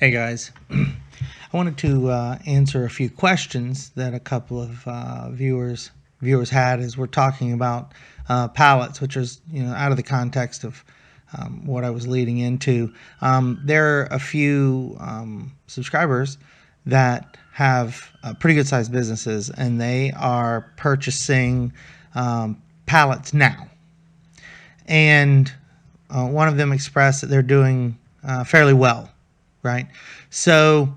Hey guys, I wanted to answer a few questions that a couple of viewers had as we're talking about pallets, which is out of the context of what I was leading into. There are a few subscribers that have pretty good sized businesses, and they are purchasing pallets now. And one of them expressed that they're doing fairly well, right? So,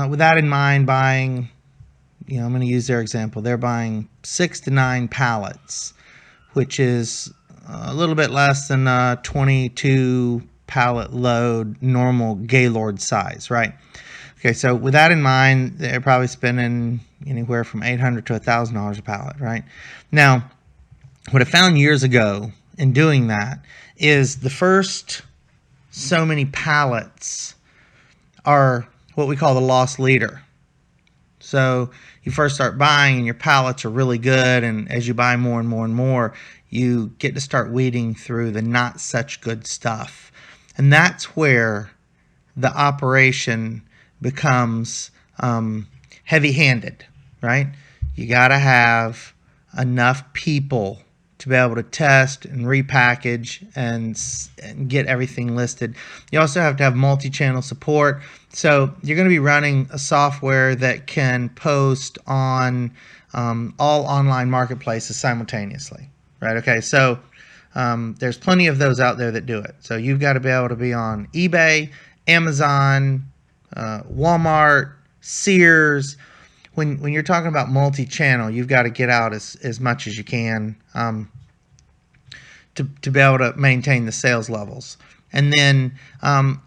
with that in mind, buying, I'm going to use their example. They're buying 6 to 9 pallets, which is a little bit less than a 22 pallet load normal Gaylord size, right? Okay, so with that in mind, they're probably spending anywhere from $800 to $1,000 a pallet, right? Now, what I found years ago in doing that is the first so many pallets are what we call the loss leader. So you first start buying and your pallets are really good, and as you buy more and more and more, you get to start weeding through the not such good stuff. And that's where the operation becomes heavy-handed, right? You got to have enough people to be able to test and repackage and get everything listed. You also have to have multi-channel support. So you're going to be running a software that can post on all online marketplaces simultaneously, right? Okay, so there's plenty of those out there that do it. So you've got to be able to be on eBay, Amazon, Walmart, Sears. When you're talking about multi-channel, you've got to get out as much as you can to be able to maintain the sales levels. And then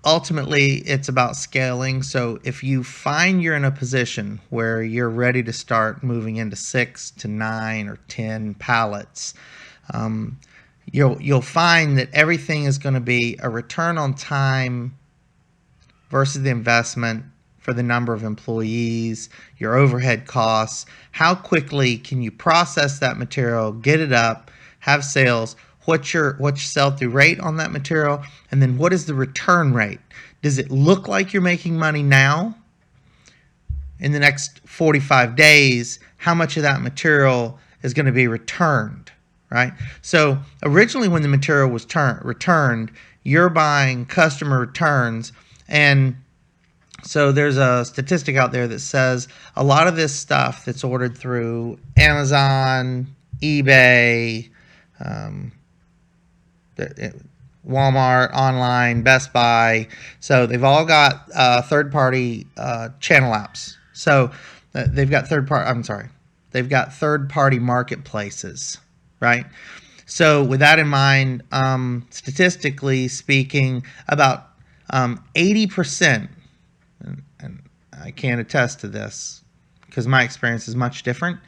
ultimately, it's about scaling. So if you find you're in a position where you're ready to start moving into 6 to 9 or 10 pallets, you'll find that everything is going to be a return on time versus the investment for the number of employees, your overhead costs, how quickly can you process that material, get it up, have sales, what's your sell-through rate on that material, and then what is the return rate? Does it look like you're making money now? In the next 45 days, how much of that material is going to be returned, right? So originally when the material was returned, you're buying customer returns, and so there's a statistic out there that says a lot of this stuff that's ordered through Amazon, eBay, Walmart, online, Best Buy, so they've all got third-party channel apps. So they've got third-party marketplaces, right? So with that in mind, statistically speaking, about 80%, and I can't attest to this because my experience is much different,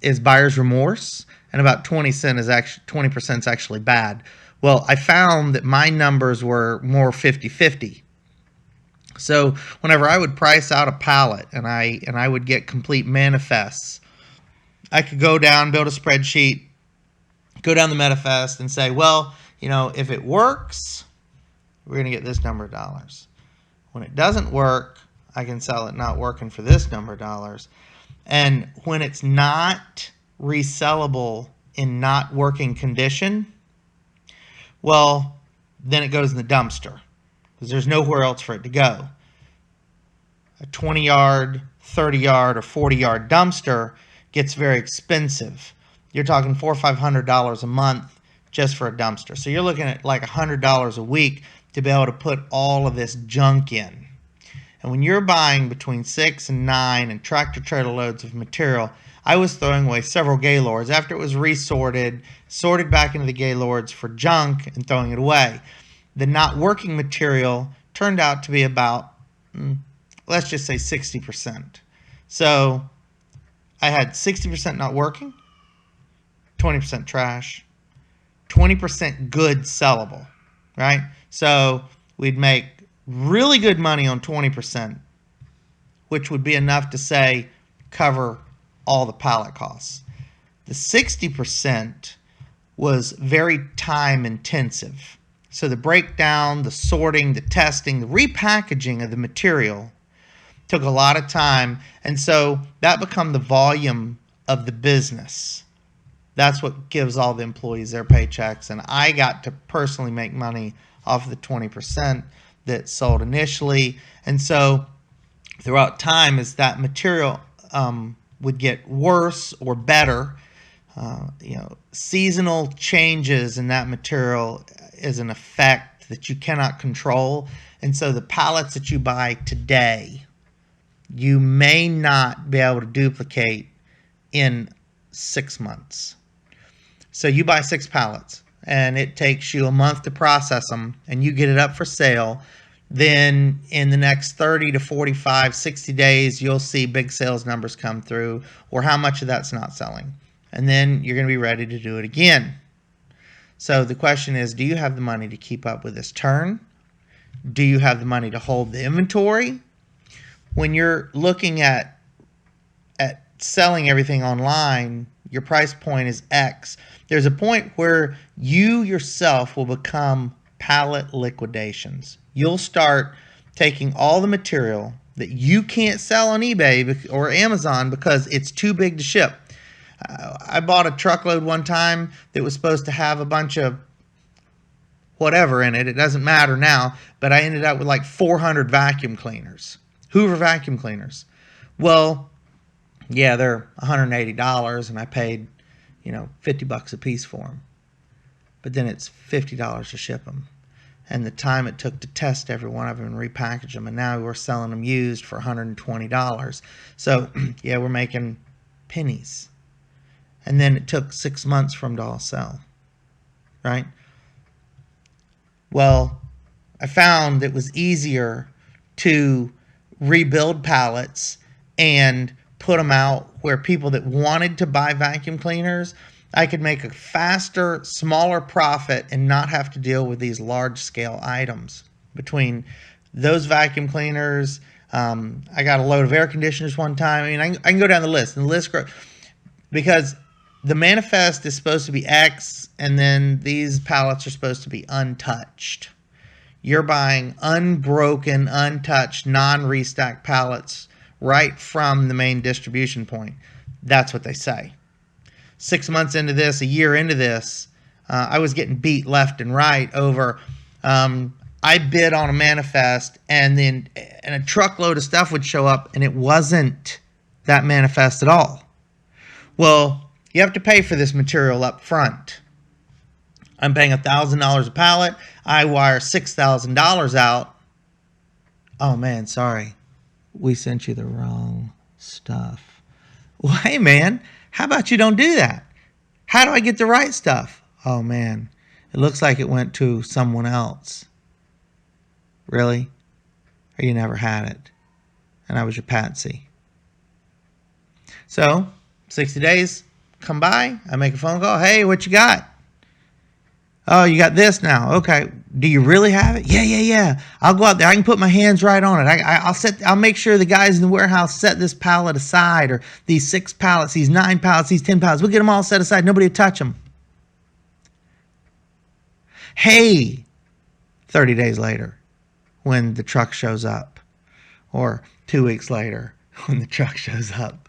is buyer's remorse, and about 20% is actually bad. Well, I found that my numbers were more 50-50. So whenever I would price out a pallet and I would get complete manifests, I could go down, build a spreadsheet, go down the manifest and say, well, if it works, we're going to get this number of dollars. When it doesn't work, I can sell it not working for this number of dollars. And when it's not resellable in not working condition, well, then it goes in the dumpster because there's nowhere else for it to go. A 20-yard, 30-yard, or 40-yard dumpster gets very expensive. You're talking $400 or $500 a month just for a dumpster. So you're looking at like $100 a week to be able to put all of this junk in. And when you're buying between 6 and 9 and tractor-trailer loads of material, I was throwing away several Gaylords after it was sorted back into the Gaylords for junk and throwing it away. The not working material turned out to be about, let's just say 60%. So I had 60% not working, 20% trash, 20% good sellable, right? So we'd make really good money on 20%, which would be enough to say cover all the pallet costs. The 60% was very time intensive. So the breakdown, the sorting, the testing, the repackaging of the material took a lot of time. And so that became the volume of the business. That's what gives all the employees their paychecks. And I got to personally make money off of the 20% that sold initially. And so throughout time, as that material would get worse or better, seasonal changes in that material is an effect that you cannot control. And so the pallets that you buy today, you may not be able to duplicate in 6 months. So you buy 6 pallets and it takes you a month to process them and you get it up for sale. Then in the next 30 to 45, 60 days, you'll see big sales numbers come through, or how much of that's not selling. And then you're going to be ready to do it again. So the question is, do you have the money to keep up with this turn? Do you have the money to hold the inventory? When you're looking at selling everything online, your price point is X. There's a point where you yourself will become pallet liquidations. You'll start taking all the material that you can't sell on eBay or Amazon because it's too big to ship. I bought a truckload one time that was supposed to have a bunch of whatever in it. It doesn't matter now, but I ended up with like 400 vacuum cleaners, Hoover vacuum cleaners. Well, yeah, they're $180 and I paid, $50 a piece for them. But then it's $50 to ship them. And the time it took to test every one of them and repackage them. And now we're selling them used for $120. So, yeah, we're making pennies. And then it took 6 months for them to all sell, right? Well, I found it was easier to rebuild pallets and put them out where people that wanted to buy vacuum cleaners, I could make a faster, smaller profit and not have to deal with these large-scale items. Between those vacuum cleaners, I got a load of air conditioners one time. I mean, I can go down the list, and the list grows because the manifest is supposed to be X, and then these pallets are supposed to be untouched. You're buying unbroken, untouched, non-restacked pallets right from the main distribution point. That's what they say. 6 months into this, a year into this, I was getting beat left and right over. I bid on a manifest, and a truckload of stuff would show up, and it wasn't that manifest at all. Well, you have to pay for this material up front. I'm paying $1,000 a pallet. I wire $6,000 out. Oh man, sorry. We sent you the wrong stuff. Well, hey man, how about you don't do that? How do I get the right stuff? Oh man, it looks like it went to someone else. Really? Or you never had it? And I was your patsy. So, 60 days come by, I make a phone call. Hey, what you got? Oh, you got this now. Okay. Do you really have it? Yeah. I'll go out there. I can put my hands right on it. I'll make sure the guys in the warehouse set this pallet aside, or these 6 pallets, these 9 pallets, these 10 pallets. We'll get them all set aside. Nobody will touch them. Hey, 30 days later, when the truck shows up, or 2 weeks later, when the truck shows up.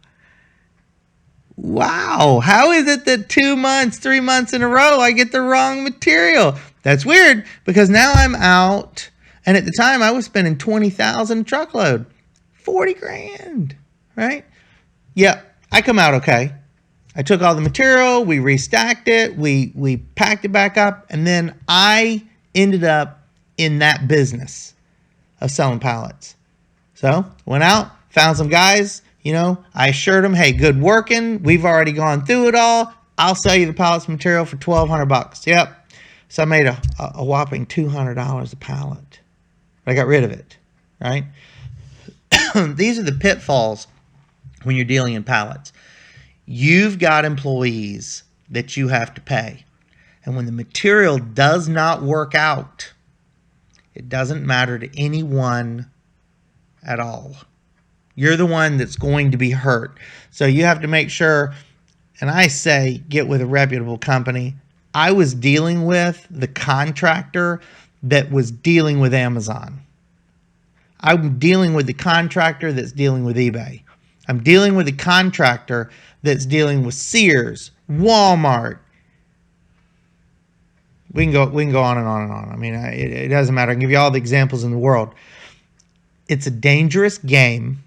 Wow, how is it that 2 months, 3 months in a row I get the wrong material? That's weird, because now I'm out, and at the time I was spending $20,000 a truckload, 40 grand, right? Yeah, I come out okay. I took all the material, we restacked it, we packed it back up, and then I ended up in that business of selling pallets. So went out, found some guys. I assured them, hey, good working. We've already gone through it all. I'll sell you the pallets material for $1,200. Yep. So I made a whopping $200 a pallet. But I got rid of it, right? These are the pitfalls when you're dealing in pallets. You've got employees that you have to pay. And when the material does not work out, it doesn't matter to anyone at all. You're the one that's going to be hurt. So you have to make sure, and I say get with a reputable company. I was dealing with the contractor that was dealing with Amazon. I'm dealing with the contractor that's dealing with eBay. I'm dealing with the contractor that's dealing with Sears, Walmart. We can go on and on and on. I mean, it doesn't matter. I can give you all the examples in the world. It's a dangerous game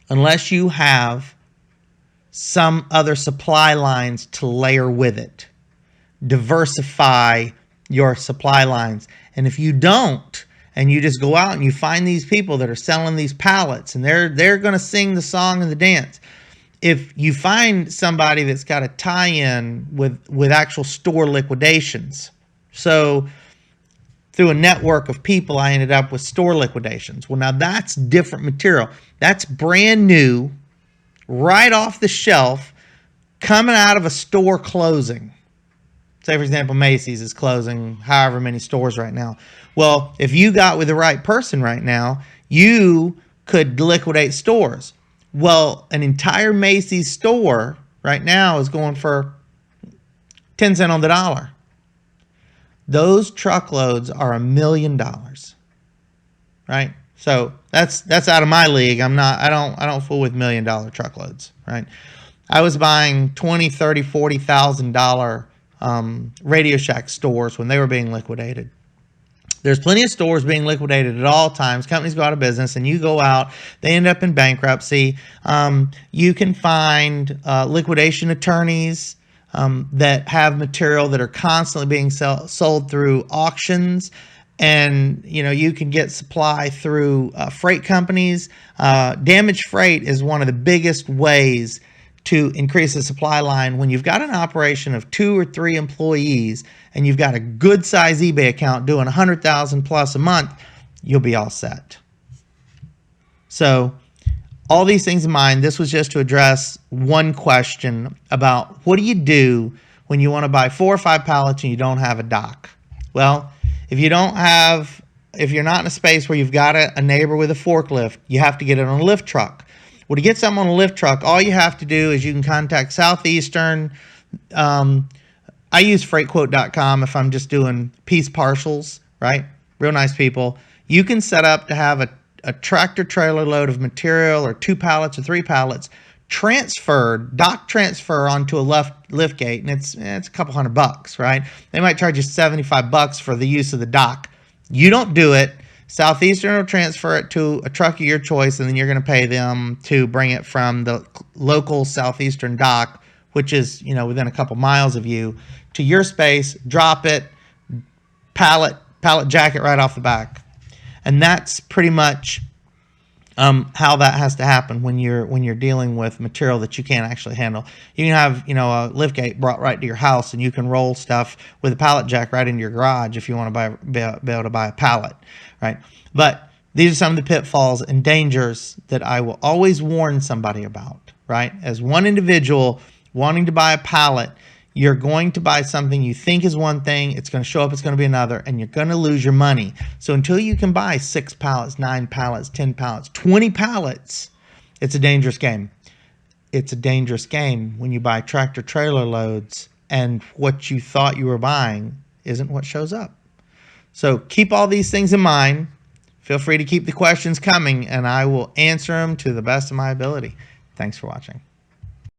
unless you have some other supply lines to layer with it. Diversify your supply lines. And if you don't, and you just go out and you find these people that are selling these pallets, and they're going to sing the song and the dance. If you find somebody that's got a tie-in with actual store liquidations, so through a network of people, I ended up with store liquidations. Well, now that's different material. That's brand new, right off the shelf, coming out of a store closing. Say, for example, Macy's is closing however many stores right now. Well, if you got with the right person right now, you could liquidate stores. Well, an entire Macy's store right now is going for 10 cents on the dollar. Those truckloads are $1 million, right? So that's out of my league. I don't fool with $1 million truckloads, right? I was buying $20,000, $30,000, $40,000 Radio Shack stores when they were being liquidated. There's plenty of stores being liquidated at all times. Companies go out of business, and you go out, they end up in bankruptcy. You can find liquidation attorneys that have material that are constantly being sold through auctions. And, you can get supply through freight companies. Damaged freight is one of the biggest ways to increase the supply line. When you've got an operation of 2 or 3 employees and you've got a good size eBay account doing 100,000 plus a month, you'll be all set. So all these things in mind, this was just to address one question about what do you do when you want to buy 4 or 5 pallets and you don't have a dock? Well, if you're not in a space where you've got a neighbor with a forklift, you have to get it on a lift truck. Well, to get something on a lift truck, all you have to do is you can contact Southeastern. I use freightquote.com if I'm just doing piece parcels, right? Real nice people. You can set up to have a tractor trailer load of material or 2 pallets or 3 pallets dock transfer onto a lift gate, and it's a couple $100, right? They might charge you $75 for the use of the dock. You don't do it. Southeastern will transfer it to a truck of your choice, and then you're going to pay them to bring it from the local Southeastern dock, which is, within a couple miles of you, to your space, drop it, pallet jacket right off the back. And that's pretty much how that has to happen when you're dealing with material that you can't actually handle. You can have, a lift gate brought right to your house, and you can roll stuff with a pallet jack right into your garage if you want to be able to buy a pallet, right? But these are some of the pitfalls and dangers that I will always warn somebody about, right? As one individual wanting to buy a pallet, you're going to buy something you think is one thing, it's going to show up, it's going to be another, and you're going to lose your money. So until you can buy 6 pallets, 9 pallets, 10 pallets, 20 pallets, it's a dangerous game. It's a dangerous game when you buy tractor trailer loads and what you thought you were buying isn't what shows up. So keep all these things in mind. Feel free to keep the questions coming, and I will answer them to the best of my ability. Thanks for watching.